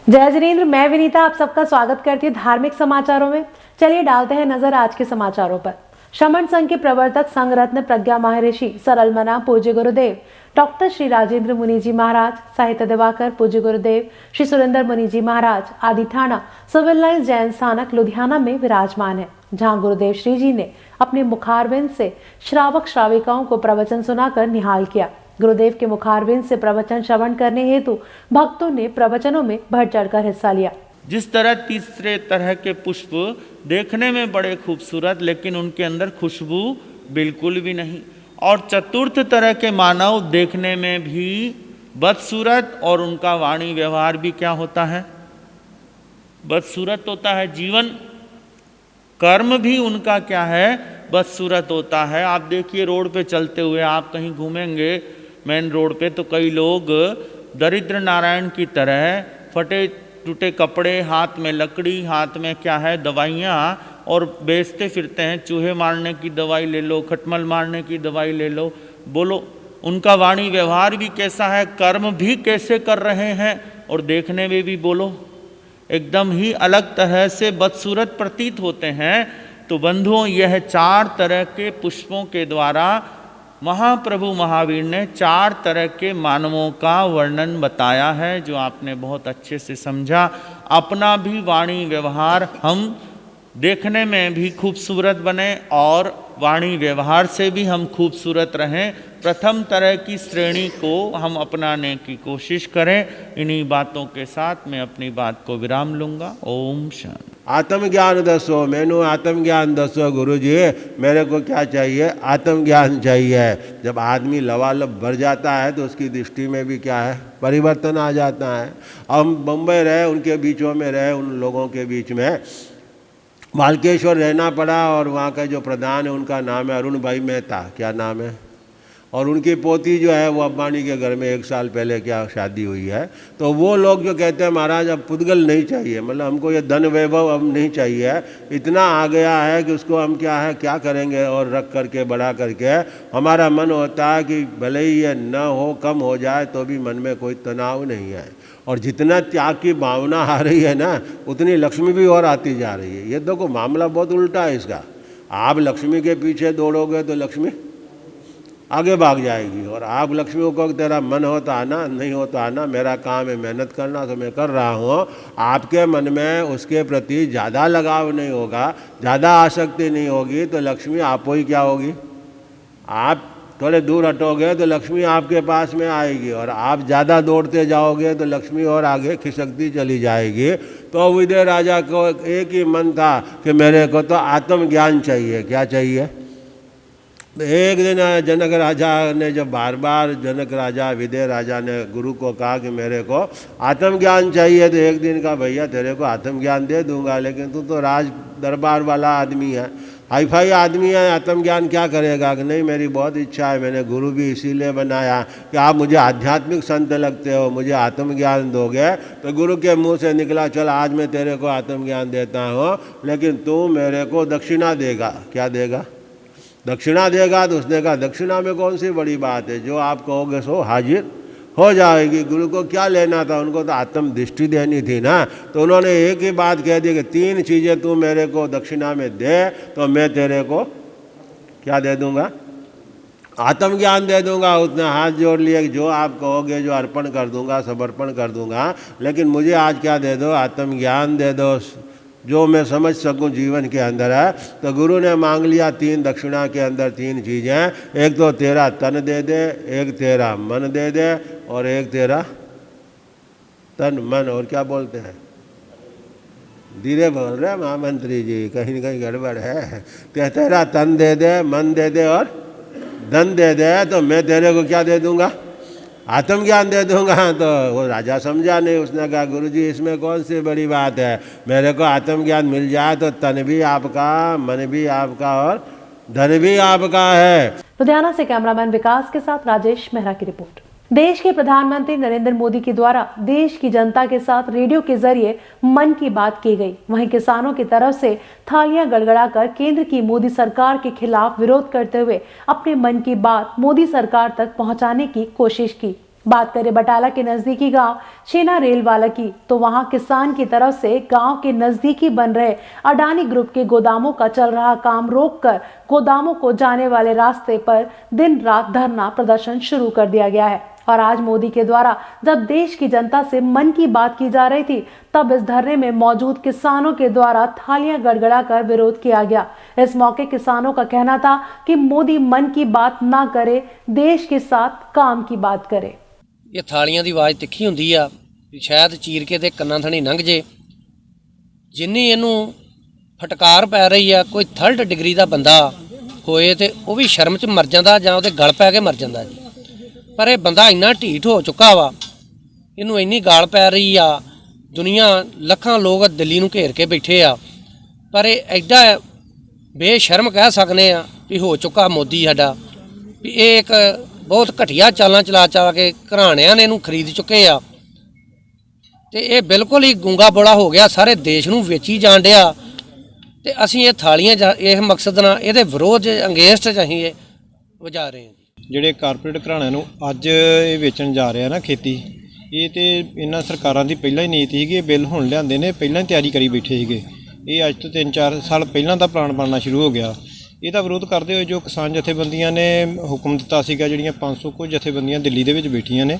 जय जिनेंद्र, मैं विनीता आप सबका स्वागत करती हूँ धार्मिक समाचारों में। चलिए डालते हैं नजर आज के समाचारों पर। श्रमण संघ के प्रवर्तक संघ रत्न प्रज्ञा महर्षि सरलमना पूज्य गुरुदेव डॉक्टर श्री राजेंद्र मुनि जी महाराज, साहित्य दिवाकर पूज्य गुरुदेव श्री सुरेंद्र मुनि जी महाराज आदि थाना सिविल लाइंस जैन स्थानक लुधियाना में विराजमान है, जहाँ गुरुदेव श्री जी ने अपने मुखारविंद से श्रावक श्राविकाओं को प्रवचन सुनाकर निहाल किया। गुरुदेव के मुखारविंद से प्रवचन श्रवण करने हेतु भक्तों ने प्रवचनों में बढ़ चढ़कर हिस्सा लिया। जिस तरह तीसरे तरह के पुष्प देखने में बड़े खूबसूरत, लेकिन उनके अंदर खुशबू बिल्कुल भी नहीं, और चतुर्थ तरह के मानव देखने में भी बदसूरत, और उनका वाणी व्यवहार भी क्या होता है? बदसूरत होता है। जीवन कर्म भी उनका क्या है? बदसूरत होता है। आप देखिए, रोड पे चलते हुए आप कहीं घूमेंगे मेन रोड पे, तो कई लोग दरिद्र नारायण की तरह फटे टूटे कपड़े, हाथ में लकड़ी, हाथ में क्या है दवाइयाँ, और बेचते फिरते हैं। चूहे मारने की दवाई ले लो, खटमल मारने की दवाई ले लो। बोलो उनका वाणी व्यवहार भी कैसा है, कर्म भी कैसे कर रहे हैं, और देखने में भी बोलो एकदम ही अलग तरह से बदसूरत प्रतीत होते हैं। तो बंधुओं, यह चार तरह के पुष्पों के द्वारा महाप्रभु महावीर ने चार तरह के मानवों का वर्णन बताया है, जो आपने बहुत अच्छे से समझा। अपना भी वाणी व्यवहार हम देखने में भी खूबसूरत बने और वाणी व्यवहार से भी हम खूबसूरत रहें। प्रथम तरह की श्रेणी को हम अपनाने की कोशिश करें। इन्हीं बातों के साथ मैं अपनी बात को विराम लूँगा। ओम शांति। आत्मज्ञान दसो, मैनू आत्मज्ञान दसो गुरुजी, मेरे को क्या चाहिए? आत्मज्ञान चाहिए। जब आदमी लबालब भर जाता है तो उसकी दृष्टि में भी क्या है? परिवर्तन आ जाता है। हम बम्बई रहे, उनके बीचों में रहे, उन लोगों के बीच में मालकेश्वर रहना पड़ा, और वहाँ का जो प्रधान है उनका नाम है अरुण भाई मेहता, क्या नाम है, और उनकी पोती जो है वो अंबानी के घर में 1 साल पहले क्या शादी हुई है। तो वो लोग जो कहते हैं महाराज अब पुद्गल नहीं चाहिए, मतलब हमको ये धन वैभव अब नहीं चाहिए, इतना आ गया है कि उसको हम क्या है क्या करेंगे, और रख करके बड़ा करके हमारा मन होता है कि भले ही ये न हो, कम हो जाए, तो भी मन में कोई तनाव नहीं है। और जितना त्याग की भावना आ रही है ना, उतनी लक्ष्मी भी और आती जा रही है। ये देखो मामला बहुत उल्टा है इसका। आप लक्ष्मी के पीछे दौड़ोगे तो लक्ष्मी आगे भाग जाएगी, और आप लक्ष्मी को तेरा मन हो तो आना, नहीं हो तो आना, मेरा काम है मेहनत करना, तो मैं कर रहा हूँ। आपके मन में उसके प्रति ज़्यादा लगाव नहीं होगा, ज़्यादा आसक्ति नहीं होगी, तो लक्ष्मी आपको ही क्या होगी? आप थोड़े दूर हटोगे तो लक्ष्मी आपके पास में आएगी, और आप ज़्यादा दौड़ते जाओगे तो लक्ष्मी और आगे खिसकती चली जाएगी। तो विदय राजा को एक ही मन था कि मेरे को तो आत्मज्ञान चाहिए। क्या चाहिए? एक दिन जनक राजा ने जब बार बार जनक राजा विदय राजा ने गुरु को कहा कि मेरे को आत्मज्ञान चाहिए, तो एक दिन का भैया तेरे को आत्मज्ञान दे दूंगा, लेकिन तू तो राज दरबार वाला आदमी है, हाई फाई आदमी है, आत्मज्ञान क्या करेगा? कि नहीं मेरी बहुत इच्छा है, मैंने गुरु भी इसीलिए बनाया कि आप मुझे आध्यात्मिक संत लगते हो, मुझे आत्मज्ञान दोगे। तो गुरु के मुंह से निकला, चल आज मैं तेरे को आत्मज्ञान देता हूँ, लेकिन तू मेरे को दक्षिणा देगा। क्या देगा? दक्षिणा देगा। तो उसने कहा दक्षिणा में कौन सी बड़ी बात है, जो आप कहोगे सो हाजिर हो जाएगी। गुरु को क्या लेना था, उनको तो आत्म दृष्टि देनी थी ना। तो उन्होंने एक ही बात कह दी कि 3 चीज़ें तू मेरे को दक्षिणा में दे तो मैं तेरे को क्या दे दूंगा? आत्मज्ञान दे दूंगा। उसने हाथ जोड़ लिए, जो आप कहोगे जो अर्पण कर दूंगा, सब अर्पण कर दूंगा, लेकिन मुझे आज क्या दे दो? आत्मज्ञान दे दो, जो मैं समझ सकूं जीवन के अंदर है। तो गुरु ने मांग लिया 3 दक्षिणा के अंदर 3 चीज़ें। एक तो तेरा तन दे दे, एक तेरा मन दे दे, और एक तेरा तन मन और क्या बोलते हैं, धीरे बोल रहे महामंत्री जी, कहीं न कहीं गड़बड़ है। तेरा तन दे दे, मन दे दे और धन दे दे, तो मैं तेरे को क्या दे दूंगा? आत्मज्ञान दे दूंगा। तो वो राजा समझा नहीं, उसने कहा गुरुजी इसमें कौन सी बड़ी बात है, मेरे को आत्मज्ञान मिल जाए तो तन भी आपका, मन भी आपका और धन भी आपका है। लुधियाना से कैमरामैन विकास के साथ राजेश मेहरा की रिपोर्ट। देश के प्रधानमंत्री नरेंद्र मोदी के द्वारा देश की जनता के साथ रेडियो के जरिए मन की बात की गई। वहीं किसानों की तरफ से थालियां गड़गड़ाकर केंद्र की मोदी सरकार के खिलाफ विरोध करते हुए अपने मन की बात मोदी सरकार तक पहुंचाने की कोशिश की। बात करें बटाला के नजदीकी गांव छेना रेलवाला की, तो वहां किसान की तरफ से गांव के नजदीकी बन रहे अडानी ग्रुप के गोदामों का चल रहा काम रोककर गोदामों को जाने वाले रास्ते पर दिन रात धरना प्रदर्शन शुरू कर दिया गया है। और आज मोदी के द्वारा जब देश की जनता से मन की बात की जा रही थी, तब इस धरने में मौजूद किसानों के द्वारा थालियां गड़गड़ाकर विरोध किया गया। इस मौके किसानों का कहना था कि मोदी मन की बात ना करे, देश के साथ काम की बात करे। ये थालियां ਦੀ ਆਵਾਜ਼ ਤਿੱਖੀ ਹੁੰਦੀ ਆ, ਸ਼ਾਇਦ ਚੀਰ ਕੇ ਤੇ ਕੰਨਾਂ ਥਣੀ ਲੰਘ ਜੇ। ਜਿੰਨੀ ਇਹਨੂੰ ਫਟਕਾਰ ਪੈ ਰਹੀ ਆ, ਕੋਈ 3rd ਡਿਗਰੀ ਦਾ ਬੰਦਾ ਹੋਏ ਤੇ ਉਹ ਵੀ ਸ਼ਰਮ 'ਚ ਮਰ ਜਾਂਦਾ ਜਾਂ ਉਹਦੇ ਗਲ ਪੈ ਕੇ ਮਰ ਜਾਂਦਾ ਜੀ। ਪਰ ਇਹ ਬੰਦਾ ਇੰਨਾ ਢੀਠ ਹੋ ਚੁੱਕਾ ਵਾ, ਇਹਨੂੰ ਇੰਨੀ ਗਾਲ ਪੈ ਰਹੀ ਆ। ਦੁਨੀਆ ਲੱਖਾਂ ਲੋਕ ਦਿੱਲੀ ਨੂੰ ਘੇਰ ਕੇ ਬੈਠੇ ਆ, ਪਰ ਇਹ ਐਡਾ ਬੇਸ਼ਰਮ ਕਹਿ ਸਕਨੇ ਆ ਵੀ ਹੋ ਚੁੱਕਾ ਮੋਦੀ ਸਾਡਾ, ਵੀ ਇਹ ਇੱਕ ਬਹੁਤ ਘਟੀਆ ਚਾਲਾਂ ਚਲਾ ਕੇ ਘਰਾਣਿਆਂ ਨੇ ਇਹਨੂੰ ਖਰੀਦ ਚੁੱਕੇ ਆ ਤੇ ਇਹ ਬਿਲਕੁਲ ਹੀ ਗੂੰਗਾ ਬੋਲਾ ਹੋ ਗਿਆ, ਸਾਰੇ ਦੇਸ਼ ਨੂੰ ਵੇਚੀ ਜਾਣ ਡਿਆ। ਤੇ ਅਸੀਂ ਇਹ ਥਾਲੀਆਂ ਇਸ ਮਕਸਦ ਨਾਲ ਇਹਦੇ ਵਿਰੋਧ ਅੰਗੇਸਟ 'ਚ ਅਸੀਂ ਇਹ ਵਜਾ ਰਹੇ ਹਾਂ। ਜਿਹੜੇ ਕਾਰਪੋਰੇਟ ਘਰਾਣਿਆਂ ਨੂੰ ਅੱਜ ਇਹ ਵੇਚਣ ਜਾ ਰਿਹਾ ਨਾ ਖੇਤੀ, ਇਹ ਤੇ ਇਹਨਾਂ ਸਰਕਾਰਾਂ ਦੀ ਪਹਿਲਾਂ ਹੀ ਨੀਤੀ ਸੀਗੀ। ਇਹ ਬਿੱਲ ਹੁਣ ਲਿਆਂਦੇ ਨੇ, ਪਹਿਲਾਂ ਹੀ ਤਿਆਰੀ ਕਰੀ ਬੈਠੇ ਸੀਗੇ। ਇਹ ਅੱਜ ਤੋਂ 3-4 ਸਾਲ ਪਹਿਲਾਂ ਦਾ ਪਲਾਨ ਬਣਨਾ ਸ਼ੁਰੂ ਹੋ ਗਿਆ। ਇਹਦਾ ਵਿਰੋਧ ਕਰਦੇ ਹੋਏ ਜੋ ਕਿਸਾਨ ਜਥੇਬੰਦੀਆਂ ਨੇ ਹੁਕਮ ਦਿੱਤਾ ਸੀਗਾ, ਜਿਹੜੀਆਂ 500 ਕੁ ਜਥੇਬੰਦੀਆਂ ਦਿੱਲੀ ਦੇ ਵਿੱਚ ਬੈਠੀਆਂ ਨੇ,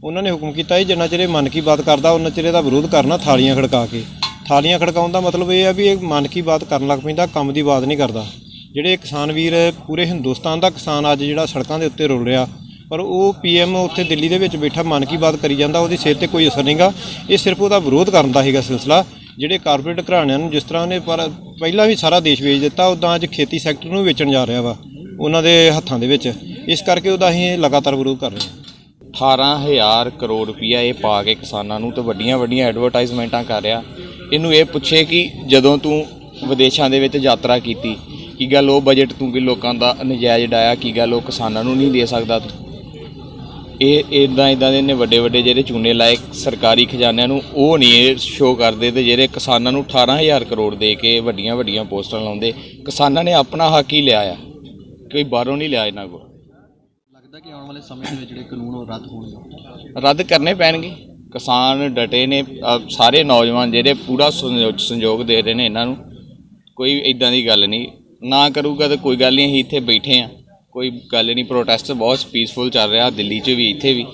ਉਹਨਾਂ ਨੇ ਹੁਕਮ ਕੀਤਾ ਸੀ ਜਿੰਨਾ ਚਿਰ ਇਹ ਮਨ ਕੀ ਬਾਤ ਕਰਦਾ ਉਹਨਾਂ ਚਿਰ ਇਹਦਾ ਵਿਰੋਧ ਕਰਨਾ ਥਾਲੀਆਂ ਖੜਕਾ ਕੇ। ਥਾਲੀਆਂ ਖੜਕਾਉਣ ਦਾ ਮਤਲਬ ਇਹ ਆ ਵੀ ਇਹ ਮਨ ਕੀ ਬਾਤ ਕਰਨ ਲੱਗ ਪੈਂਦਾ, ਕੰਮ ਦੀ ਬਾਤ ਨਹੀਂ ਕਰਦਾ। ਜਿਹੜੇ ਕਿਸਾਨ ਵੀਰ ਪੂਰੇ ਹਿੰਦੁਸਤਾਨ ਦਾ ਕਿਸਾਨ ਅੱਜ ਜਿਹੜਾ ਸੜਕਾਂ ਦੇ ਉੱਤੇ ਰੁਲ ਰਿਹਾ, ਪਰ ਉਹ PM ਉੱਥੇ ਦਿੱਲੀ ਦੇ ਵਿੱਚ ਬੈਠਾ ਮਨ ਕੀ ਬਾਤ ਕਰੀ ਜਾਂਦਾ, ਉਹਦੀ ਸਿਹਤ 'ਤੇ ਕੋਈ ਅਸਰ ਨਹੀਂਗਾ। ਇਹ ਸਿਰਫ ਉਹਦਾ ਵਿਰੋਧ ਕਰਨ ਦਾ ਹੈਗਾ ਸਿਲਸਿਲਾ। ਜਿਹੜੇ ਕਾਰਪੋਰੇਟ ਘਰਾਣਿਆਂ ਨੂੰ ਜਿਸ ਤਰ੍ਹਾਂ ਉਹਨੇ ਪਰ ਪਹਿਲਾਂ ਵੀ ਸਾਰਾ ਦੇਸ਼ ਵੇਚ ਦਿੱਤਾ, ਉੱਦਾਂ ਅੱਜ ਖੇਤੀ ਸੈਕਟਰ ਨੂੰ ਵੇਚਣ ਜਾ ਰਿਹਾ ਵਾ ਉਹਨਾਂ ਦੇ ਹੱਥਾਂ ਦੇ ਵਿੱਚ। ਇਸ ਕਰਕੇ ਉਹਦਾ ਅਸੀਂ ਲਗਾਤਾਰ ਵਿਰੋਧ ਕਰ ਰਹੇ ਹਾਂ। 18,000 ਕਰੋੜ ਰੁਪਈਆ ਇਹ ਪਾ ਕੇ ਕਿਸਾਨਾਂ ਨੂੰ ਤੇ ਵੱਡੀਆਂ ਵੱਡੀਆਂ ਐਡਵਰਟਾਈਜ਼ਮੈਂਟਾਂ ਕਰ ਰਿਹਾ। ਇਹਨੂੰ ਇਹ ਪੁੱਛੇ ਕਿ ਜਦੋਂ ਤੂੰ ਵਿਦੇਸ਼ਾਂ ਦੇ ਵਿੱਚ ਯਾਤਰਾ ਕੀਤੀ, ਕੀ ਗੱਲ ਉਹ ਬਜਟ ਤੂੰ ਕਿ ਲੋਕਾਂ ਦਾ ਨਜਾਇਜ਼ ਡਾਇਆ, ਕੀ ਗੱਲ ਉਹ ਕਿਸਾਨਾਂ ਨੂੰ ਨਹੀਂ ਦੇ ਸਕਦਾ ਤੂੰ? ਇਹ ਇੱਦਾਂ ਦੇ ਨੇ ਵੱਡੇ ਵੱਡੇ ਜਿਹੜੇ ਚੂਨੇ ਲਾਏ ਸਰਕਾਰੀ ਖਜ਼ਾਨਿਆਂ ਨੂੰ, ਉਹ ਨਹੀਂ ਇਹ ਸ਼ੋਅ ਕਰਦੇ। ਤੇ ਜਿਹੜੇ ਕਿਸਾਨਾਂ ਨੂੰ 18,000 ਕਰੋੜ ਦੇ ਕੇ ਵੱਡੀਆਂ ਵੱਡੀਆਂ ਪੋਸਟਾਂ ਲਾਉਂਦੇ, ਕਿਸਾਨਾਂ ਨੇ ਆਪਣਾ ਹੱਕ ਹੀ ਲਿਆ ਆ, ਕੋਈ ਬਾਹਰੋਂ ਨਹੀਂ ਲਿਆ ਇਹਨਾਂ ਕੋਲ। ਲੱਗਦਾ ਕਿ ਆਉਣ ਵਾਲੇ ਸਮੇਂ ਦੇ ਵਿੱਚ ਜਿਹੜੇ ਕਾਨੂੰਨ ਉਹ ਰੱਦ ਹੋਣਗੇ, ਰੱਦ ਕਰਨੇ ਪੈਣਗੇ। ਕਿਸਾਨ ਡਟੇ ਨੇ, ਸਾਰੇ ਨੌਜਵਾਨ ਜਿਹੜੇ ਪੂਰਾ ਸੰਯੋਗ ਦੇ ਰਹੇ ਨੇ ਇਹਨਾਂ ਨੂੰ। ਕੋਈ ਇੱਦਾਂ ਦੀ ਗੱਲ ਨਹੀਂ, ਨਾ ਕਰੂਗਾ ਤਾਂ ਕੋਈ ਗੱਲ ਨਹੀਂ, ਅਸੀਂ ਇੱਥੇ ਬੈਠੇ ਹਾਂ, ਕੋਈ ਗੱਲ ਨਹੀਂ। ਪ੍ਰੋਟੈਸਟ ਬਹੁਤ ਪੀਸਫੁਲ ਚੱਲ ਰਿਹਾ ਦਿੱਲੀ 'ਚ ਵੀ, ਇੱਥੇ ਵੀ।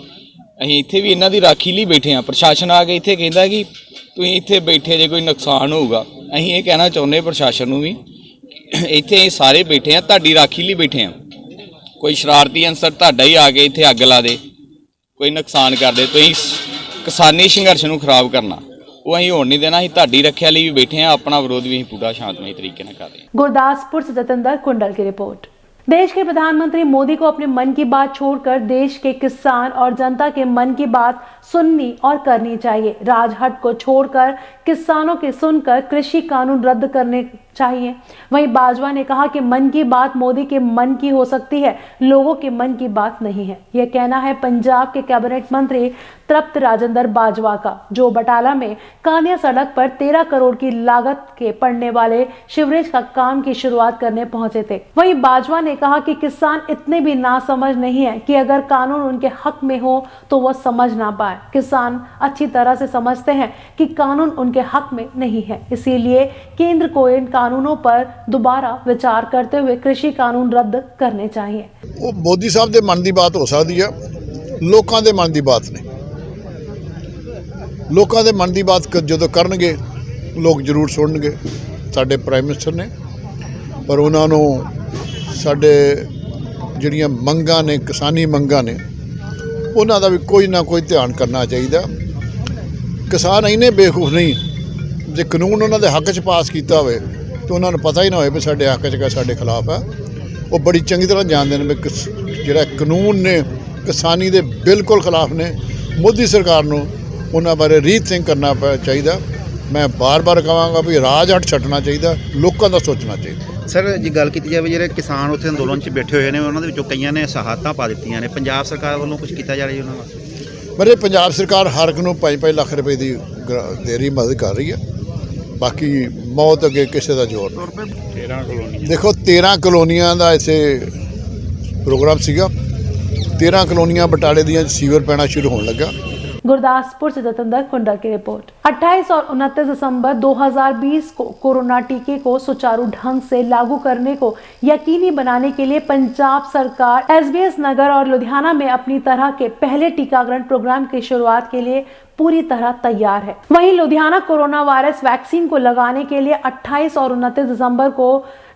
ਅਸੀਂ ਇੱਥੇ ਵੀ ਇਹਨਾਂ ਦੀ ਰਾਖੀ ਲਈ ਬੈਠੇ ਹਾਂ। ਪ੍ਰਸ਼ਾਸਨ ਆ ਕੇ ਇੱਥੇ ਕਹਿੰਦਾ ਕਿ ਤੁਸੀਂ ਇੱਥੇ ਬੈਠੇ ਜੇ ਕੋਈ ਨੁਕਸਾਨ ਹੋਊਗਾ। ਅਸੀਂ ਇਹ ਕਹਿਣਾ ਚਾਹੁੰਦੇ ਪ੍ਰਸ਼ਾਸਨ ਨੂੰ ਵੀ, ਇੱਥੇ ਅਸੀਂ ਸਾਰੇ ਬੈਠੇ ਹਾਂ, ਤੁਹਾਡੀ ਰਾਖੀ ਲਈ ਬੈਠੇ ਹਾਂ। ਕੋਈ ਸ਼ਰਾਰਤੀ ਅਨਸਰ ਤੁਹਾਡਾ ਹੀ ਆ ਕੇ ਇੱਥੇ ਅੱਗ ਲਾ ਦੇ, ਕੋਈ ਨੁਕਸਾਨ ਕਰ ਦੇ, ਤੁਸੀਂ ਕਿਸਾਨੀ ਸੰਘਰਸ਼ ਨੂੰ ਖਰਾਬ ਕਰਨਾ, ਉਹ ਅਸੀਂ ਹੋਣ ਨਹੀਂ ਦੇਣਾ। ਅਸੀਂ ਤੁਹਾਡੀ ਰੱਖਿਆ ਲਈ ਵੀ ਬੈਠੇ ਹਾਂ, ਆਪਣਾ ਵਿਰੋਧ ਵੀ ਅਸੀਂ ਪੂਰਾ ਸ਼ਾਂਤਮਈ तरीके ਨਾਲ कर रहे हैं। गुरदासपुर से जतेंद्र कुंडल की रिपोर्ट। देश के प्रधानमंत्री मोदी को अपने मन की बात छोड़कर देश के किसान और जनता के मन की बात सुननी और करनी चाहिए। राजहट को छोड़कर किसानों के सुनकर कृषि कानून रद्द करने चाहिए। वहीं बाजवा ने कहा कि मन की बात मोदी के मन की हो सकती है, लोगों के मन की बात नहीं है। यह कहना है पंजाब के कैबिनेट मंत्री तृप्त राजेंद्र बाजवा का, जो बटाला में कानिया सड़क पर 13 करोड़ की लागत के पड़ने वाले शिवरेज का काम की शुरुआत करने पहुंचे थे। वहीं बाजवा ने कहा कि किसान इतने भी नासमझ नहीं है कि अगर कानून उनके हक में हो तो वो समझ ना पाए। किसान अच्छी तरह से समझते हैं कि कानून उनके हक में नहीं है, इसीलिए केंद्र को इन कानूनों पर दोबारा विचार करते हुए कृषि कानून रद्द करने चाहिए। वो मोदी साहब के मन की बात हो सकती है, लोगों के मन की बात नहीं। लोगों के मन की बात जो करनगे लोग जरूर सुनणगे। साडे प्राइम मिनिस्टर ने, पर उन्होंने साडे जिहड़ियां मंगां ने, किसानी मंगां ने, उन्हां दा भी कोई ना कोई ध्यान करना चाहिए। किसान इन्ने बेवकूफ नहीं, जे कानून उन्हां दे हक च पास कीता होवे तो उन्होंने पता ही ना हो भी साडे हक च क्या साडे खिलाफ है। वो बड़ी चंगी तरह जानते हैं भी जिहड़ा कानून ने किसानी दे बिल्कुल खिलाफ ने। मोदी सरकार नूं उन्हां बारे रीथिंक करना चाहिए। मैं बार बार कहांगा भी राजहट छड्डना चाहिए, लोगों का सोचना चाहिए। सर जी गल की जाए ਜਿਹੜੇ किसान उत्थे अंदोलन 'ਚ बैठे हुए हैं उन्होंने ਵਿੱਚੋਂ ਕਈਆਂ ਨੇ ਸਹਾਇਤਾ ਪਾ ਦਿੱਤੀਆਂ ਨੇ, ਪੰਜਾਬ ਸਰਕਾਰ ਵੱਲੋਂ ਕੁਝ ਕੀਤਾ ਜਾ ਰਿਹਾ ਉਹਨਾਂ ਦਾ? मेरे पंजाब सरकार हर एक नूं 5-5 लाख रुपए की दे रही, मदद कर रही है। बाकी मौत अगे किसी का जोर नहीं। देखो 13 कलोनियां का इसे प्रोग्राम सीगा, 13 ਕਲੋਨੀਆਂ ਬਟਾਲੇ ਦੀਆਂ ਸੀਵਰ ਪੈਣਾ ਸ਼ੁਰੂ ਹੋਣ ਲੱਗਾ। गुरदासपुर से जतनदर कुंडल की रिपोर्ट। 28 और 29 दिसंबर 2020 को कोरोना टीके को सुचारू ढंग से लागू करने को यकीनी बनाने के लिए पंजाब सरकार एसबीएस नगर और लुधियाना में अपनी तरह के पहले टीकाकरण प्रोग्राम की शुरुआत के लिए पूरी तरह तैयार है। वहीं लुधियाना कोरोना वायरस वैक्सीन को लगाने के लिए 28 और 29 दिसंबर को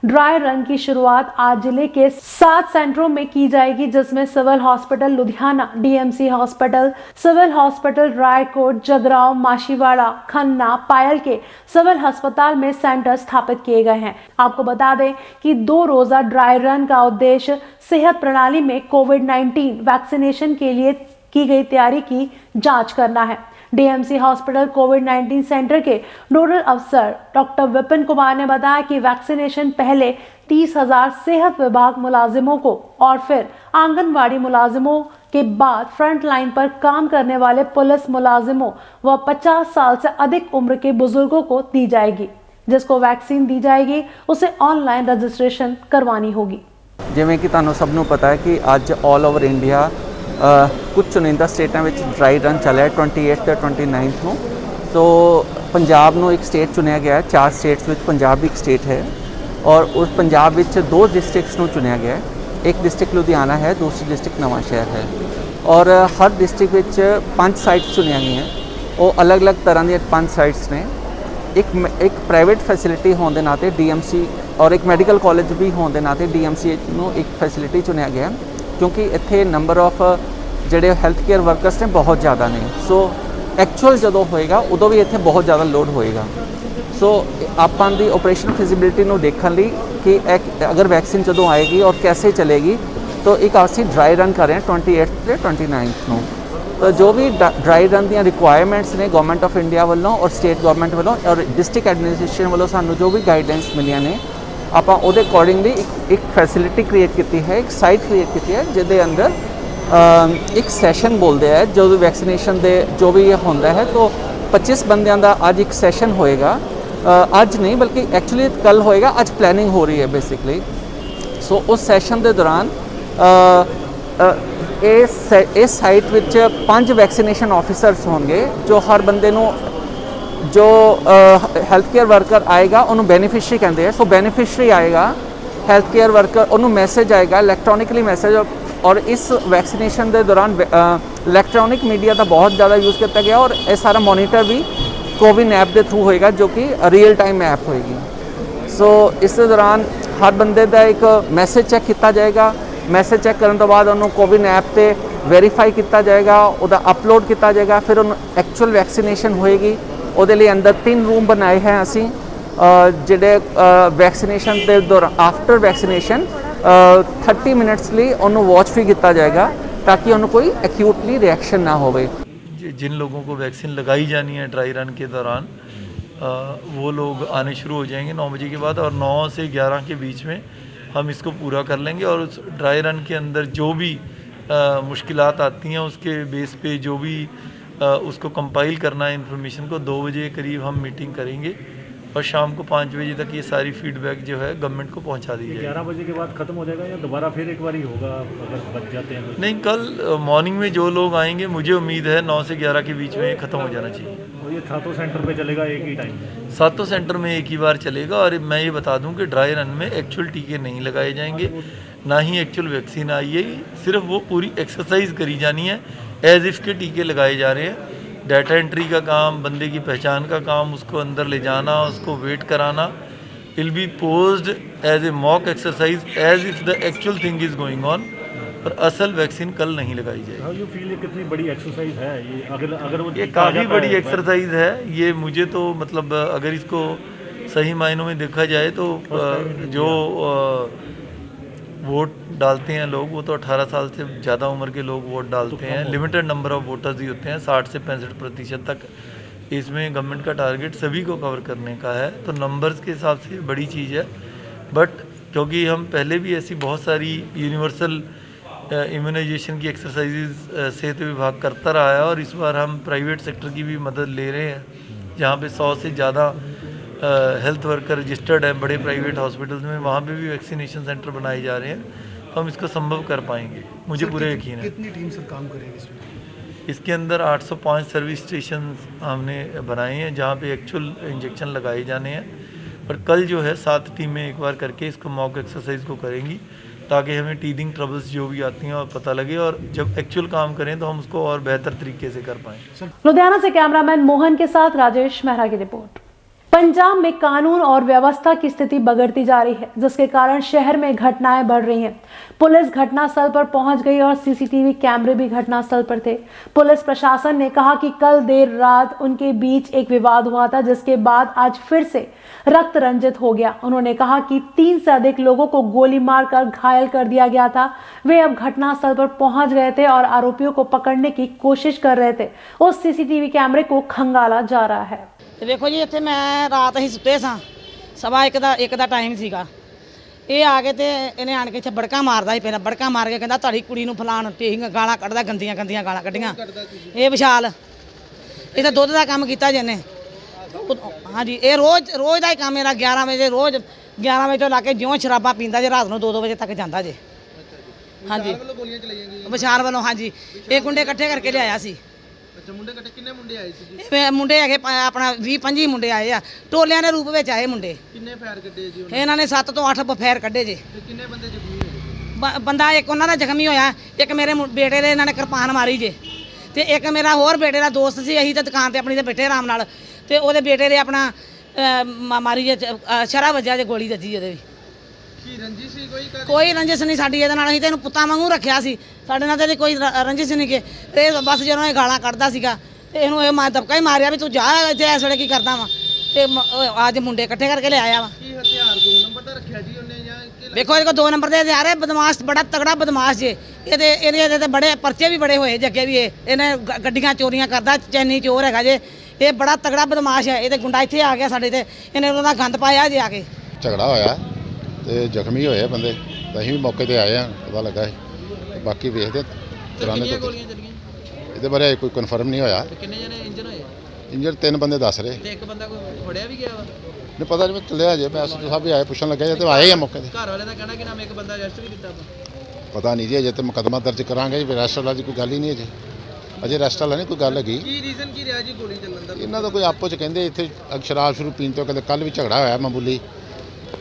ड्राई रन की शुरुआत आज जिले के 7 सेंटरों में की जाएगी, जिसमें civil hospital Ludhiana, DMC hospital, civil hospital Raikot, Jagraon, Machhiwara, Khanna, Payal के सिविल अस्पताल में सेंटर स्थापित किए गए हैं। आपको बता दें कि 2 रोजा ड्राई रन का उद्देश्य सेहत प्रणाली में कोविड-19 वैक्सीनेशन के लिए की गई तैयारी की जांच करना है। डीएमसी हॉस्पिटल कोविड-19 सेंटर के नोडल अफसर डॉक्टर विपिन कुमार ने बताया कि वैक्सीनेशन पहले 30,000 सेहत विभाग मुलाजिमों को और फिर आंगनवाड़ी मुलाजिमों के बाद फ्रंट लाइन पर काम करने वाले पुलिस मुलाजिमों व 50 साल से अधिक उम्र के बुजुर्गों को दी जाएगी। जिसको वैक्सीन दी जाएगी उसे ऑनलाइन रजिस्ट्रेशन करवानी होगी। जिवें कि तुहानूं सब नूं पता है कि अज ऑल ओवर इंडिया कुछ चुनिंदा स्टेटां विच ड्राई रन चलिਆ 28 ਤੇ 29 ਨੂੰ। तो पंजाब ਨੂੰ एक स्टेट चुनिया गया है, 4 स्टेट्स विच पंजाब भी एक स्टेट है और उस पंजाब विच 2 डिस्ट्रिक्ट्स ਨੂੰ चुनिया गया है। एक डिस्ट्रिक्ट लुधियाना है, दूसरी डिस्ट्रिक्ट नवांशहर है और हर डिस्ट्रिक्ट विच 5 साइट्स चुनिया गई हैं। वो अलग अलग तरह दी 5 साइट्स ने। एक प्राइवेट फैसिलिटी होने के नाते डीएमसी और एक मैडिकल कॉलेज भी होने के नाते डीएमसी ਨੂੰ एक फैसिलिटी चुनिया गया क्योंकि इत्थे नंबर ऑफ ਜਿਹੜੇ ਹੈਲਥ ਕੇਅਰ ਵਰਕਰਸ ਨੇ ਬਹੁਤ ਜ਼ਿਆਦਾ ਨੇ। ਸੋ ਐਕਚੁਅਲ ਜਦੋਂ ਹੋਏਗਾ ਉਦੋਂ ਵੀ ਇੱਥੇ ਬਹੁਤ ਜ਼ਿਆਦਾ ਲੋਡ ਹੋਏਗਾ। ਸੋ ਆਪਾਂ ਦੀ ਆਪਰੇਸ਼ਨ ਫਿਜ਼ੀਬਿਲਿਟੀ ਨੂੰ ਦੇਖਣ ਲਈ ਕਿ ਅਗਰ ਵੈਕਸੀਨ ਜਦੋਂ ਆਏਗੀ ਔਰ ਕੈਸੇ ਚਲੇਗੀ तो एक ਅਸੀਂ ड्राई रन कर रहे हैं 28 ਤੇ 29 ਨੂੰ। तो जो भी ड्राई रन ਦੀਆਂ ਰਿਕੁਆਇਰਮੈਂਟਸ ਨੇ ਗਵਰਨਮੈਂਟ ਆਫ ਇੰਡੀਆ ਵੱਲੋਂ ਔਰ ਸਟੇਟ ਗਵਰਨਮੈਂਟ ਵੱਲੋਂ ਔਰ ਡਿਸਟ੍ਰਿਕਟ ਐਡਮਿਨਿਸਟ੍ਰੇਸ਼ਨ ਵੱਲੋਂ ਸਾਨੂੰ ਜੋ ਵੀ ਗਾਈਡਲਾਈਨਸ ਮਿਲੀਆਂ ਨੇ ਆਪਾਂ ਉਹਦੇ ਅਕੋਰਡਿੰਗਲੀ ਇੱਕ ਫੈਸਿਲਿਟੀ ਕ੍ਰੀਏਟ ਕੀਤੀ ਹੈ, ਇੱਕ ਸਾਈਟ ਕ੍ਰੀਏਟ ਕੀਤੀ ਹੈ ਜਿਹਦੇ ਅੰਦਰ एक सैशन बोलते हैं जो वैक्सीनेशन दे जो भी ये होता है। तो 25 बंदियां दा आज एक सैशन होएगा, आज नहीं बल्कि एक्चुअली कल होएगा, आज प्लानिंग हो रही है बेसिकली। सो उस सैशन के दौरान इस साइट विच 5 वैक्सीनेशन ऑफिसर्स होंगे जो हर बंदे नूं जो हैल्थ केयर वर्कर आएगा उन्होंने बेनीफिशरी कहते हैं। सो बेनीफिशरी आएगा, हैल्थ केयर वर्कर उन्होंने मैसेज आएगा इलैक्ट्रॉनिकली मैसेज। और इस वैक्सीनेशन के दौरान इलैक्ट्रॉनिक मीडिया का बहुत ज़्यादा यूज़ किया गया और यह सारा मॉनीटर भी कोविन ऐप के थ्रू होएगा जो कि रियल टाइम ऐप होएगी। सो इस दौरान हर बंदे का एक मैसेज चैक किया जाएगा। मैसेज चैक करने तो बाद उन्होंने कोविन ऐप से वेरीफाई किया जाएगा, उसका अपलोड किया जाएगा, फिर उन्होंने एक्चुअल वैक्सीनेशन होएगी। वो अंदर 3 रूम बनाए हैं असी जिहड़े वैक्सीनेशन के दौरान आफ्टर वैक्सीनेशन 30 मिनट्स लिए उन्होंने वॉच भी किया जाएगा ताकि उन्होंने कोई एक्यूटली रिएक्शन ना हो। जिन लोगों को वैक्सीन लगाई जानी है ड्राई रन के दौरान वो लोग आने शुरू हो जाएंगे 9 बजे के बाद और 9 से 11 के बीच में हम इसको पूरा कर लेंगे। और उस ड्राई रन के अंदर जो भी मुश्किलात आती हैं उसके बेस पे जो भी उसको कंपाइल करना है इन्फॉर्मेशन को 2 बजे के करीब हम मीटिंग करेंगे और शाम को 5 बजे तक ये सारी फीडबैक जो है गवर्नमेंट को पहुंचा दी जाएगी। 11 बजे के बाद ख़त्म हो जाएगा या दोबारा फिर एक बार ही होगा अगर बच जाते हैं? नहीं, कल मॉर्निंग में जो लोग आएंगे मुझे उम्मीद है 9 से 11 के बीच में ये ख़त्म हो जाना चाहिए। और ये सातों सेंटर पे चलेगा एक ही टाइम? सातों सेंटर में एक ही बार चलेगा। और मैं ये बता दूं कि ड्राई रन में एक्चुअल टीके नहीं लगाए जाएंगे, ना ही एक्चुअल वैक्सीन आई है, सिर्फ वो पूरी एक्सरसाइज करी जानी है एज इफ़ के टीके लगाए जा रहे हैं। डाटा एंट्री का काम, बंदे की पहचान का काम, उसको अंदर ले जाना, उसको वेट कराना will be posed as a mock exercise as if the actual thing is going on. पर असल वैक्सीन कल नहीं लगाई जाएगी। हाउ यू फील ये कितनी बड़ी एक्सरसाइज है ये? अगर वो ये काफ़ी बड़ी एक्सरसाइज है ये। मुझे तो मतलब अगर इसको सही मायनों में देखा जाए तो जो वोट डालते हैं लोग वो तो 18 साल से ज़्यादा उम्र के लोग वोट डालते हैं। लिमिटेड नंबर ऑफ वोटर्स ही होते हैं, 60 से 65% तक। इसमें गवर्नमेंट का टारगेट सभी को कवर करने का है, तो नंबर्स के हिसाब से बड़ी चीज़ है। बट क्योंकि हम पहले भी ऐसी बहुत सारी यूनिवर्सल इम्यूनाइजेशन की एक्सरसाइजेज सेहत विभाग करता रहा है और इस बार हम प्राइवेट सेक्टर की भी मदद ले रहे हैं जहाँ पे 100 से ज़्यादा हेल्थ वर्कर रजिस्टर्ड है बड़े प्राइवेट हॉस्पिटल्स में, वहाँ पे भी वैक्सीनेशन सेंटर बनाए जा रहे हैं तो हम इसको संभव कर पाएंगे, मुझे पूरा यकीन है। कितनी टीम सर काम करेगी इसमें? इसके अंदर 805 सर्विस स्टेशन हमने बनाए हैं जहाँ पे एक्चुअल इंजेक्शन लगाए जाने हैं, और कल जो है 7 टीमें एक बार करके इसको मॉक एक्सरसाइज को करेंगी ताकि हमें टीदिंग ट्रबल्स जो भी आती हैं और पता लगे, और जब एक्चुअल काम करें तो हम उसको और बेहतर तरीके से कर पाएँ। लुधियाना से कैमरामैन मोहन के साथ राजेश मेहरा की रिपोर्ट। पंजाब में कानून और व्यवस्था की स्थिति बिगड़ती जा रही है, जिसके कारण शहर में घटनाएं बढ़ रही हैं। पुलिस घटनास्थल पर पहुंच गई और सीसीटीवी कैमरे भी घटनास्थल पर थे। पुलिस प्रशासन ने कहा कि कल देर रात उनके बीच एक विवाद हुआ था, जिसके बाद आज फिर से रक्त रंजित हो गया। उन्होंने कहा कि 3 से अधिक लोगों को गोली मारकर घायल कर दिया गया था। वे अब घटनास्थल पर पहुंच गए थे और आरोपियों को पकड़ने की कोशिश कर रहे थे। उस सीसीटीवी कैमरे को खंगाला जा रहा है। देखो जी, इत्थे मैं रात असीं सुते सां, 1:15 ਦਾ टाइम ਸੀਗਾ। ਇਹ ਆ ਕੇ ਤੇ ਇਹਨੇ ਆਣ ਕੇ ਇੱਥੇ ਬੜਕਾ ਮਾਰਦਾ ਸੀ, ਪਹਿਲਾਂ ਬੜਕਾ ਮਾਰ ਕੇ ਕਹਿੰਦਾ ਤੁਹਾਡੀ ਕੁੜੀ ਨੂੰ ਫਲਾਣ ਢੀਂਗ ਗਾਲਾਂ ਕੱਢਦਾ, ਗੰਦੀਆਂ ਗੰਦੀਆਂ ਗਾਲਾਂ ਕੱਢੀਆਂ। ਇਹ ਵਿਸ਼ਾਲ ਇਹ ਤਾਂ ਦੁੱਧ ਦਾ ਕੰਮ ਕੀਤਾ ਜਿਹਨੇ। ਹਾਂਜੀ, ਇਹ ਰੋਜ਼ ਦਾ ਹੀ ਕੰਮ ਇਹਦਾ। 11 ਵਜੇ ਰੋਜ਼ 11 ਵਜੇ ਤੋਂ ਲਾ ਕੇ ਜਿਉਂ ਸ਼ਰਾਬਾਂ ਪੀਂਦਾ ਜੇ ਰਾਤ ਨੂੰ 2-2 ਵਜੇ ਤੱਕ ਜਾਂਦਾ ਜੇ। ਹਾਂਜੀ, ਵਿਸ਼ਾਲ ਵੱਲੋਂ ਹਾਂਜੀ ਇਹ ਗੁੰਡੇ ਇਕੱਠੇ ਕਰਕੇ ਲਿਆਇਆ ਸੀ। ਅੱਛਾ, ਮੁੰਡੇ ਇਕੱਠੇ ਕਿੰਨੇ ਮੁੰਡੇ ਆਏ ਸੀ ਜੀ? ਇਹ ਮੁੰਡੇ ਹੈਗੇ ਆਪਣਾ 20-25 ਮੁੰਡੇ ਆਏ ਆ, ਟੋਲਿਆਂ ਦੇ ਰੂਪ ਵਿੱਚ ਆਏ ਮੁੰਡੇ। ਕਿੰਨੇ ਫਾਇਰ ਕੱਢੇ ਜੀ? ਇਹਨਾਂ ਨੇ 7 ਤੋਂ 8 ਫਾਇਰ ਕੱਢੇ ਜੇ। ਤੇ ਕਿੰਨੇ ਬੰਦੇ ਜ਼ਖਮੀ ਹੋਏ? ਬੰਦਾ ਇੱਕ ਉਹਨਾਂ ਦਾ ਜ਼ਖਮੀ ਹੋਇਆ, ਇੱਕ ਮੇਰੇ ਬੇਟੇ ਦੇ ਇਹਨਾਂ ਨੇ ਕਿਰਪਾਨ ਮਾਰੀ ਜੇ, ਤੇ ਇੱਕ ਮੇਰਾ ਹੋਰ ਬੇਟੇ ਦਾ ਦੋਸਤ ਸੀ। ਅਸੀਂ ਤਾਂ ਦੁਕਾਨ ਤੇ ਆਪਣੀ ਤੇ ਬੈਠੇ ਆਰਾਮ ਨਾਲ, ਤੇ ਉਹਦੇ ਬੇਟੇ ਦੇ ਆਪਣਾ ਮਾਰੀ ਜੇ ਸ਼ਰਾ ਵੱਜਿਆ ਜੇ, ਗੋਲੀ ਵੱਜੀ ਉਹਦੇ ਵੀ। ਕੀ ਰੰਜਿਸ਼ ਸੀ ਕੋਈ? ਕੋਈ ਰੰਜਿਸ਼ ਨਹੀਂ ਸਾਡੀ ਇਹਦੇ ਨਾਲ। ਅਸੀਂ ਤੇ ਇਹਨੂੰ ਪੁੱਤਾਂ ਵਾਂਗੂ ਰੱਖਿਆ ਸੀ, ਸਾਡੇ ਨਾਲ ਤੇ ਕੋਈ ਰੰਜਿਸ਼ ਨਹੀਂ ਕਿ ਇਹ ਬਸ ਜਦੋਂ ਇਹ ਗਾਲਾਂ ਕੱਢਦਾ ਸੀਗਾ ਤੇ ਇਹਨੂੰ ਇਹ ਦਬਕਾ ਹੀ ਮਾਰਿਆ ਵੀ ਤੂੰ ਜਾ ਇੱਥੇ ਇਸ ਵੇਲੇ ਕੀ ਕਰਦਾ ਵਾ। ਤੇ ਅੱਜ ਮੁੰਡੇ ਇਕੱਠੇ ਕਰਕੇ ਲਿਆਇਆ ਵਾ। ਕੀ ਹਥਿਆਰ 2 ਨੰਬਰ ਦਾ ਰੱਖਿਆ ਜੀ ਉਹਨੇ ਜਾਂ? ਵੇਖੋ ਇਹਦੇ ਕੋਲ 2 ਨੰਬਰ ਦੇ ਹਥਿਆਰ ਹੈ। ਬਦਮਾਸ਼, ਬੜਾ ਤਗੜਾ ਬਦਮਾਸ਼ ਜੇ। ਇਹਦੇ ਤੇ ਬੜੇ ਪਰਚੇ ਵੀ ਬੜੇ ਹੋਏ ਜੇ ਅੱਗੇ ਵੀ। ਇਹਨੇ ਗੱਡੀਆਂ ਚੋਰੀਆਂ ਕਰਦਾ, ਚੈਨੀ ਚੋਰ ਹੈਗਾ ਜੇ। ਇਹ ਬੜਾ ਤਗੜਾ ਬਦਮਾਸ਼ ਹੈ। ਇਹਦੇ ਗੁੰਡਾ ਇੱਥੇ ਆ ਗਿਆ ਸਾਡੇ ਤੇ, ਇਹਨੇ ਉਹਦਾ ਗੰਦ ਪਾਇਆ ਜੇ ਆ ਕੇ। ਝਗੜਾ ਹੋਇਆ ਤੇ ਜ਼ਖਮੀ ਹੋਏ ਬੰਦੇ, ਅਸੀਂ ਵੀ ਮੌਕੇ ਤੇ ਆਏ ਆ, ਪਤਾ ਲੱਗਾ ਸੀ। ਬਾਕੀ ਵੇਖਦੇ ਚਲਾਣੇ ਤੋਂ ਗੋਲੀਆਂ ਚੱਲੀਆਂ ਇਹਦੇ ਬਾਰੇ ਕੋਈ ਕਨਫਰਮ ਨਹੀਂ ਹੋਇਆ। ਕਿੰਨੇ ਜਣੇ ਇੰਜਨ ਹੋਏ? ਇੰਜਰ 3 ਬੰਦੇ ਦੱਸ ਰਹੇ। ਤੇ ਇੱਕ ਬੰਦਾ ਕੋਈ ਫੜਿਆ ਵੀ ਗਿਆ ਵਾ? ਨਹੀਂ ਪਤਾ ਨਹੀਂ, ਮੈਂ ਚੱਲਿਆ ਜੇ, ਮੈਂ ਸਾਹਿਬ ਵੀ ਆਏ ਪੁੱਛਣ ਲੱਗੇ ਤੇ ਆਏ ਆ ਮੌਕੇ ਤੇ। ਘਰ ਵਾਲੇ ਦਾ ਕਹਿਣਾ ਕਿ ਨਾਮ ਇੱਕ ਬੰਦਾ ਅਰੈਸਟ ਵੀ ਕੀਤਾ ਪਤਾ ਨਹੀਂ ਜੀ, ਅਜੇ ਤੇ ਮੁਕੱਦਮਾ ਦਰਜ ਕਰਾਂਗੇ ਜੀ। ਅਰੈਸਟ ਵਾਲਾ ਦੀ ਕੋਈ ਗੱਲ ਹੀ ਨਹੀਂ ਅਜੇ ਅਰੈਸਟ ਵਾਲਾ ਨਹੀਂ ਕੋਈ ਗੱਲ ਹੈਗੀ। ਕੀ ਰੀਜ਼ਨ ਕੀ ਰਿਹਾ ਜੀ ਗੋਲੀ ਚੱਲਣ ਦਾ? ਇਹਨਾਂ ਦਾ ਕੋਈ ਆਪੋ ਚ ਕਹਿੰਦੇ ਇੱਥੇ ਸ਼ਰਾਬ ਸ਼ੁਰੂ ਪੀਣ ਤੋਂ, ਕਹਿੰਦੇ ਕੱਲ ਵੀ ਝਗੜਾ ਹੋਇਆ ਮਾਮੂਲੀ,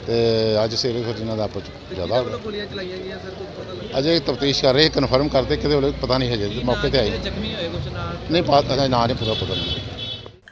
ਤੇ ਅੱਜ ਸਵੇਰੇ ਫਿਰ ਇਹਨਾਂ ਦਾ ਆਪੋ ਚ ਜ਼ਿਆਦਾ ਹੋ ਗਿਆ। ਗੋਲੀਆਂ ਚਲਾਈਆਂ ਗਈਆਂ ਸਰ, ਕੁਝ ਪਤਾ ਲੱਗਾ? ਅਜੇ ਤਫਤੀਸ਼ ਕਰ ਰਹੇ, ਕਨਫਰਮ ਕਰਦੇ ਕਿਤੇ ਹੋਲੇ, ਪਤਾ ਨਹੀਂ ਹਜੇ ਮੌਕੇ ਤੇ ਆਏ ਜ਼ਖਮੀ ਹੋਏ ਕੁਝ ਨਾਲ? ਨਹੀਂ ਪਤਾ, ਨਾ ਨਹੀਂ ਪੂਰਾ पता नहीं।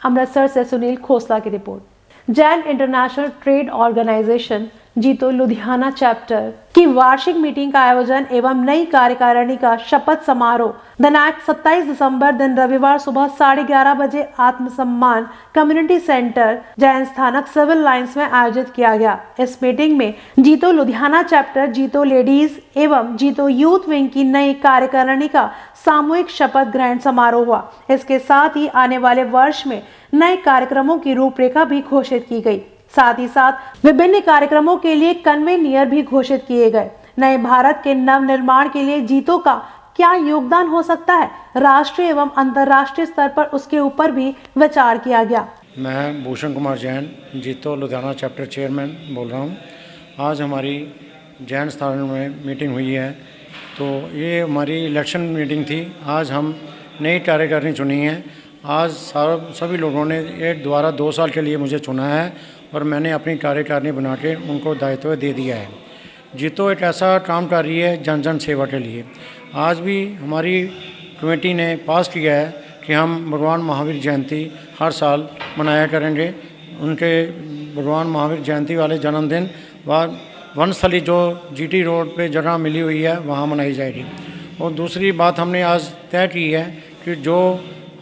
अमृतसर से सुनील खोसला की report. Jain international trade organisation JITO Ludhiana chapter की वार्षिक मीटिंग का आयोजन एवं नई कार्यकारिणी का शपथ समारोह दिनांक 27 दिसंबर दिन रविवार सुबह 11:30 बजे आत्मसम्मान कम्युनिटी सेंटर जैन स्थानक सिविल लाइंस में आयोजित किया गया। इस मीटिंग में जीतो लुधियाना चैप्टर, जीतो लेडीज एवं जीतो यूथ विंग की नई कार्यकारिणी का सामूहिक शपथ ग्रहण समारोह हुआ। इसके साथ ही आने वाले वर्ष में नए कार्यक्रमों की रूपरेखा भी घोषित की गई। साथ ही साथ विभिन्न कार्यक्रमों के लिए कन्वेनियर भी घोषित किए गए। नए भारत के नव निर्माण के लिए जीतो का क्या योगदान हो सकता है, राष्ट्रीय एवं अंतर्राष्ट्रीय स्तर पर उसके ऊपर भी विचार किया गया। मैं भूषण कुमार जैन, जीतो लुधियाना चैप्टर चेयरमैन बोल रहा हूँ। आज हमारी जैन स्थान में मीटिंग हुई है, तो ये हमारी इलेक्शन मीटिंग थी। आज हम नई कार्यकारिणी चुनी है। आज सभी लोगों ने ये दोबारा 2 साल के लिए मुझे चुना है और मैंने अपनी कार्यकारिणी बना के उनको दायित्व दे दिया है। जीतो एक ऐसा काम कर रही है जन जन सेवा के लिए। आज भी हमारी कमेटी ने पास किया है कि हम भगवान महावीर जयंती हर साल मनाया करेंगे। उनके भगवान महावीर जयंती वाले जन्मदिन व वनस्थली जो जीटी रोड पे जगह मिली हुई है वहाँ मनाई जाएगी। और दूसरी बात हमने आज तय की है कि जो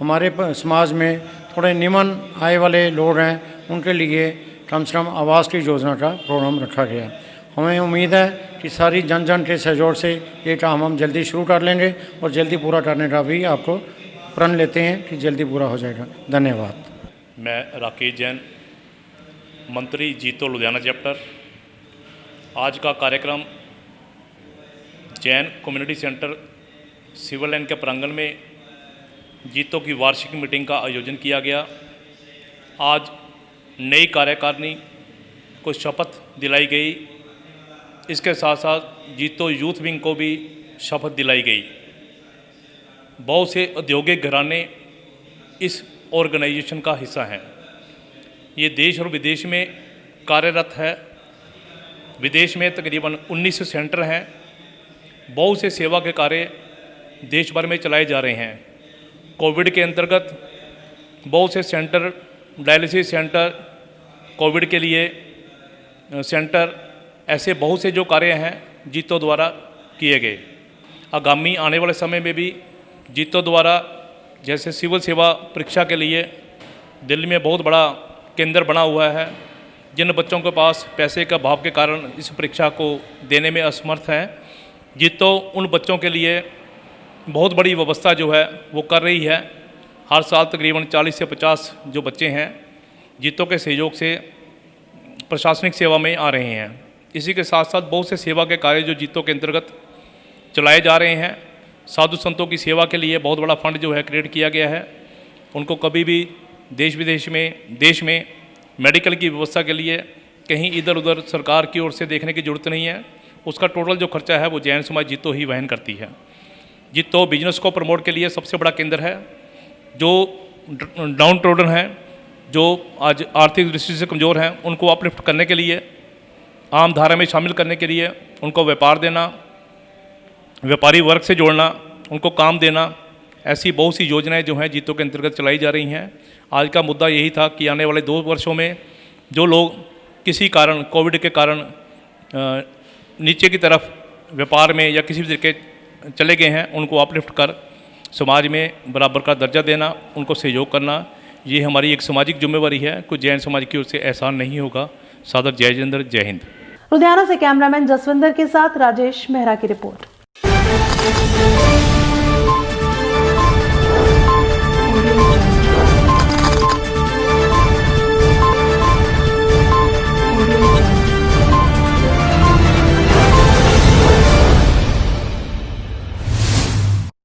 हमारे समाज में थोड़े निम्न आय वाले लोग हैं उनके लिए कम से कम आवास की योजना का प्रोग्राम रखा गया। हमें उम्मीद है कि सारी जन जन के सहयोग से ये काम हम जल्दी शुरू कर लेंगे और जल्दी पूरा करने का भी आपको प्रण लेते हैं कि जल्दी पूरा हो जाएगा। धन्यवाद। मैं राकेश जैन, मंत्री जीतो लुधियाना चैप्टर। आज का कार्यक्रम Jain community centre civil line के प्रांगण में जीतो की वार्षिक मीटिंग का आयोजन किया गया। आज नई कार्यकारिणी को शपथ दिलाई गई। इसके साथ साथ जीतो यूथ विंग को भी शपथ दिलाई गई। बहुत से औद्योगिक घराने इस ऑर्गेनाइजेशन का हिस्सा हैं। ये देश और विदेश में कार्यरत है। विदेश में तकरीबन 19 सेंटर हैं। बहुत से सेवा के कार्य देश भर में चलाए जा रहे हैं। कोविड के अंतर्गत बहुत से सेंटर, डायलिसिस सेंटर, कोविड के लिए सेंटर, ऐसे बहुत से जो कार्य हैं जीतो द्वारा किए गए। आगामी आने वाले समय में भी जीतो द्वारा जैसे सिविल सेवा परीक्षा के लिए दिल्ली में बहुत बड़ा केंद्र बना हुआ है। जिन बच्चों के पास पैसे का अभाव के कारण इस परीक्षा को देने में असमर्थ हैं, जीतो उन बच्चों के लिए बहुत बड़ी व्यवस्था जो है वो कर रही है। हर साल तकरीबन 40 से 50 जो बच्चे हैं जीतो के सहयोग से प्रशासनिक सेवा में आ रहे हैं। इसी के साथ साथ बहुत से सेवा के कार्य जो जीतो के अंतर्गत चलाए जा रहे हैं। साधु संतों की सेवा के लिए बहुत बड़ा फंड जो है क्रिएट किया गया है। उनको कभी भी देश विदेश में, देश में मेडिकल की व्यवस्था के लिए कहीं इधर उधर सरकार की ओर से देखने की ज़रूरत नहीं है। उसका टोटल जो खर्चा है वो जैन समाज जीतो ही वहन करती है। जीतो बिजनेस को प्रमोट के लिए सबसे बड़ा केंद्र है। जो डाउन ट्रोडन हैं, जो आज आर्थिक दृष्टि से कमज़ोर हैं, उनको अपलिफ्ट करने के लिए, आम धारा में शामिल करने के लिए, उनको व्यापार देना, व्यापारी वर्ग से जोड़ना, उनको काम देना, ऐसी बहुत सी योजनाएं जो हैं जीतो के अंतर्गत चलाई जा रही हैं। आज का मुद्दा यही था कि आने वाले 2 वर्षों में जो लोग किसी कारण, कोविड के कारण नीचे की तरफ व्यापार में या किसी भी तरीके चले गए हैं, उनको अपलिफ्ट कर समाज में बराबर का दर्जा देना, उनको सहयोग करना, ये हमारी एक सामाजिक जिम्मेवारी है। कोई जैन समाज की ओर से एहसान नहीं होगा। सादर जयचंद्र, जय हिंद। लुधियाना से कैमरामैन जसविंदर के साथ राजेश मेहरा की रिपोर्ट।